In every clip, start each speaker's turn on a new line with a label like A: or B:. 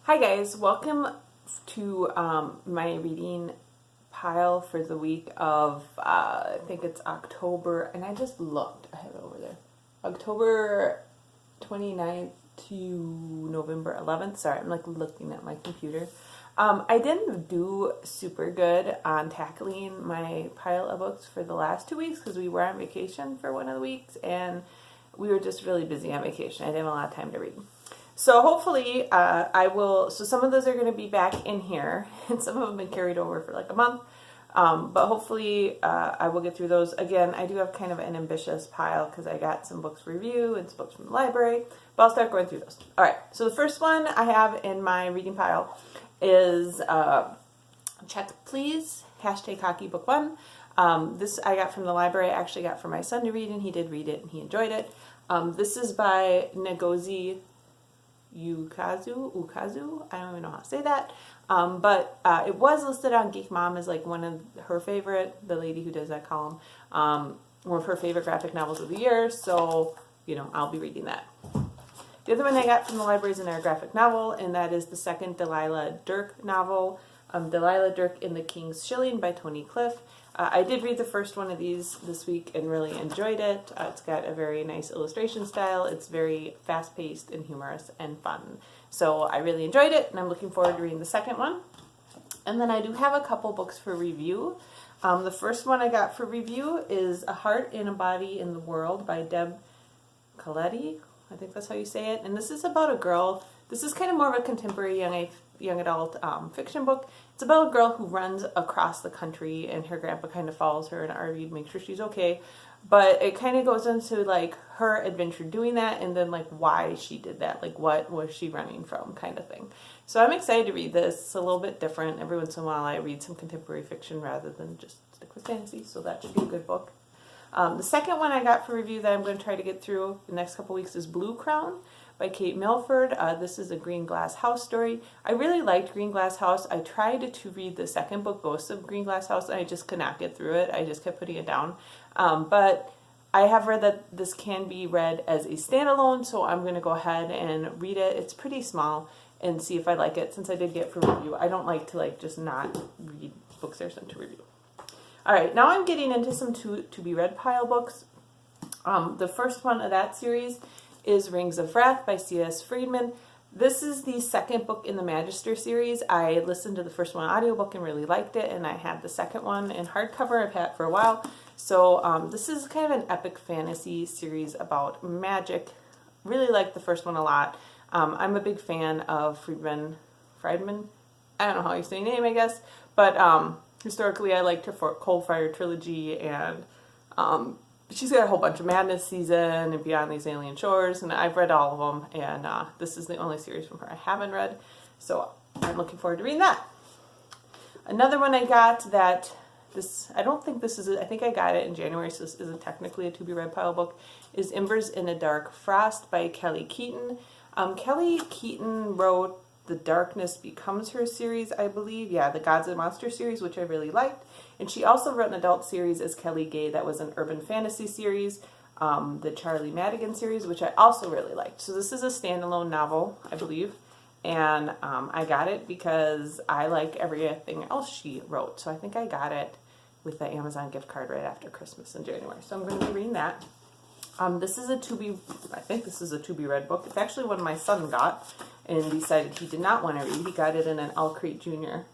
A: Hi guys, welcome to my reading pile for the week of, I think it's October, and I just looked, I have it over there, October 29th to November 11th, sorry, I'm like looking at my computer. I didn't do super good on tackling my pile of books for the last 2 weeks because we were on vacation for one of the weeks, and we were just really busy on vacation. I didn't have a lot of time to read. So hopefully so some of those are going to be back in here, and some of them have been carried over for like a month, but hopefully I will get through those. Again, I do have kind of an ambitious pile because I got some books for review and some books from the library, but I'll start going through those. Alright, so the first one I have in my reading pile is Check Please, #Hockey Book 1. This I got from the library. I actually got for my son to read, and he did read it, and he enjoyed it. This is by Nagozi, Ukazu, I don't even know how to say that, but it was listed on Geek Mom as like one of her favorite, the lady who does that column, one of her favorite graphic novels of the year, so, you know, I'll be reading that. The other one I got from the library is another graphic novel, and that is the second Delilah Dirk novel, Delilah, Dirk in the King's Shilling by Tony Cliff. I did read the first one of these this week and really enjoyed it. It's got a very nice illustration style. It's very fast-paced and humorous and fun. So I really enjoyed it, and I'm looking forward to reading the second one. And then I do have a couple books for review. The first one I got for review is A Heart and a Body in the World by Caletti. I think that's how you say it. And this is about a girl. This is kind of more of a contemporary young adult fiction book. It's about a girl who runs across the country, and her grandpa kind of follows her in an RV to make sure she's okay. But it kind of goes into like her adventure doing that, and then like why she did that, like what was she running from, kind of thing. So I'm excited to read this. It's a little bit different. Every once in a while I read some contemporary fiction rather than just stick with fantasy, so that should be a good book. The second one I got for review that I'm going to try to get through the next couple weeks is Bluecrowne by Kate Milford. This is a Green Glass House story. I really liked Green Glass House. I tried to read the second book, Ghosts of Green Glass House, and I just could not get through it. I just kept putting it down. But I have read that this can be read as a standalone, so I'm going to go ahead and read it. It's pretty small, and see if I like it, since I did get for review. I don't like to like just not read books that are sent to review. Alright, now I'm getting into some to-be-read pile books. The first one of that series is Rings of Wrath by C.S. Friedman. This is the second book in the Magister series. I listened to the first one audiobook and really liked it, and I had the second one in hardcover. I've had it for a while. So this is kind of an epic fantasy series about magic. Really like the first one a lot. I'm a big fan of Friedman. I don't know how you say your name, I guess. But historically, I liked her for Cold Fire trilogy, and she's got a whole bunch of Madness season and Beyond These Alien Shores, and I've read all of them, and this is the only series from her I haven't read, so I'm looking forward to reading that. Another one I got that I don't think this is, I think I got it in January, so this isn't technically a to-be-read pile book, is Embers in a Dark Frost by Kelly Keaton. Kelly Keaton wrote The Darkness Becomes Her series, I believe. Yeah, the Gods and Monsters series, which I really liked. And she also wrote an adult series as Kelly Gay that was an urban fantasy series, the Charlie Madigan series, which I also really liked. So this is a standalone novel, I believe. And I got it because I like everything else she wrote. So I think I got it with the Amazon gift card right after Christmas in January. So I'm going to be reading that. This is I think this is a to-be-read book. It's actually one my son got and decided he did not want to read. He got it in an Elkrate Jr.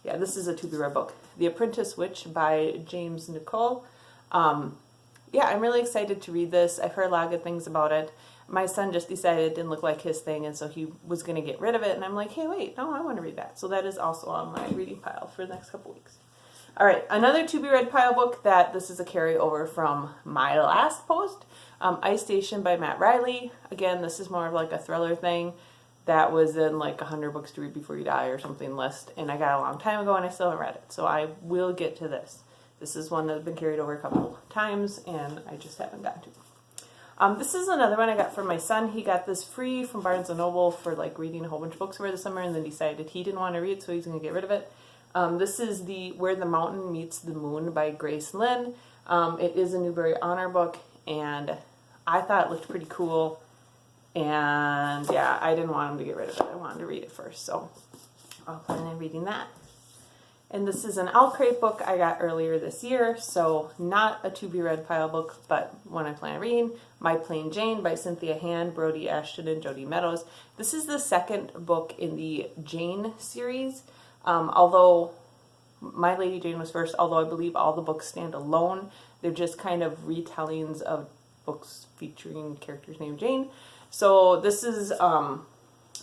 A: Yeah, this is a to-be-read book. The Apprentice Witch by James Nicol. Yeah, I'm really excited to read this. I've heard a lot of good things about it. My son just decided it didn't look like his thing, and so he was going to get rid of it. And I'm like, hey, wait, no, I want to read that. So that is also on my reading pile for the next couple weeks. All right, another to-be-read pile book that this is a carryover from my last post. Ice Station by Matt Reilly. Again, this is more of like a thriller thing that was in like 100 books to read before you die or something list, and I got a long time ago and I still haven't read it, so I will get to this. This is one that's been carried over a couple times and I just haven't gotten to. This is another one I got from my son. He got this free from Barnes & Noble for like reading a whole bunch of books over the summer, and then decided he didn't want to read, so he's going to get rid of it. This is the Where the Mountain Meets the Moon by Grace Lynn. It is a Newbery Honor book, and I thought it looked pretty cool. And yeah, I didn't want him to get rid of it. I wanted to read it first, so I'll plan on reading that. And this is an Crate book I got earlier this year, so not a to-be-read pile book, but one I plan on reading. My Plain Jane by Cynthia Hand, Brody Ashton, and Jody Meadows. This is the second book in the Jane series, although My Lady Jane was first, although I believe all the books stand alone. They're just kind of retellings of books featuring characters named Jane. So this is a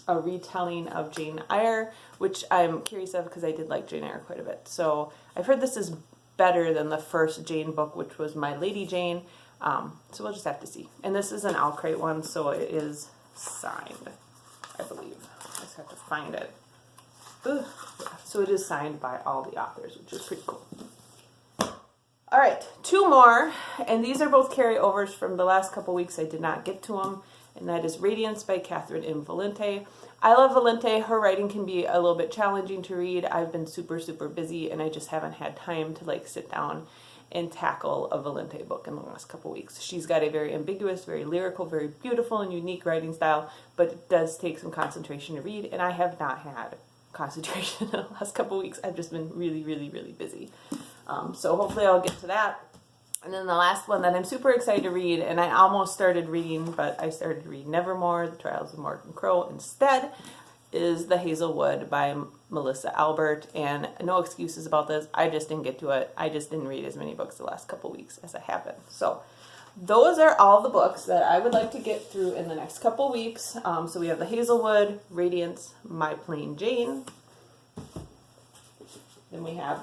A: retelling of Jane Eyre, which I'm curious of because I did like Jane Eyre quite a bit. So I've heard this is better than the first Jane book, which was My Lady Jane. So we'll just have to see. And this is an Crate one, so it is signed, I believe. I just have to find it. Ugh. So it is signed by all the authors, which is pretty cool. All right, 2 more, and these are both carryovers from the last couple weeks. I did not get to them, and that is Radiance by Catherynne and Valente. I love Valente. Her writing can be a little bit challenging to read. I've been super, super busy, and I just haven't had time to like sit down and tackle a Valente book in the last couple weeks. She's got a very ambiguous, very lyrical, very beautiful and unique writing style, but it does take some concentration to read, and I have not had concentration in the last couple weeks. I've just been really, really, really busy. So hopefully I'll get to that. And then the last one that I'm super excited to read, and I almost started reading, but I started to read Nevermore, The Trials of Morgan Crow instead, is The Hazelwood by Melissa Albert. And no excuses about this. I just didn't get to it. I just didn't read as many books the last couple weeks as I have been. So those are all the books that I would like to get through in the next couple weeks. So we have The Hazelwood, Radiance, My Plain Jane. Then we have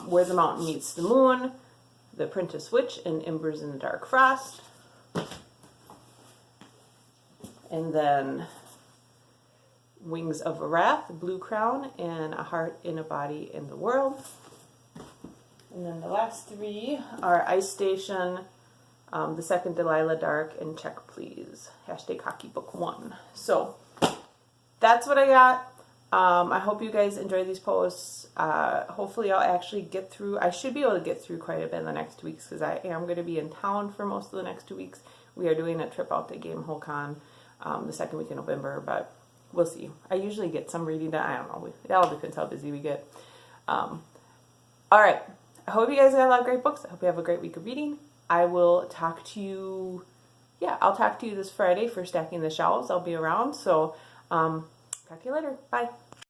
A: Where the Mountain Meets the Moon, The Apprentice Witch, and Embers in the Dark Frost. And then Wings of Wrath, Bluecrowne, and A Heart in a Body in the World. And then the last 3 are Ice Station, the second Delilah, Dark, and Check Please. Hashtag Hockey Book 1. So that's what I got. I hope you guys enjoy these posts. Hopefully I'll actually get through. I should be able to get through quite a bit in the next 2 weeks because I am going to be in town for most of the next 2 weeks. We are doing a trip out to Gamehole Con the second week in November, but we'll see. I usually get some reading done. I don't know. It all depends how busy we get. All right. I hope you guys got a lot of great books. I hope you have a great week of reading. I will talk to you. Yeah, I'll talk to you this Friday for stacking the shelves. I'll be around. So, talk to you later. Bye.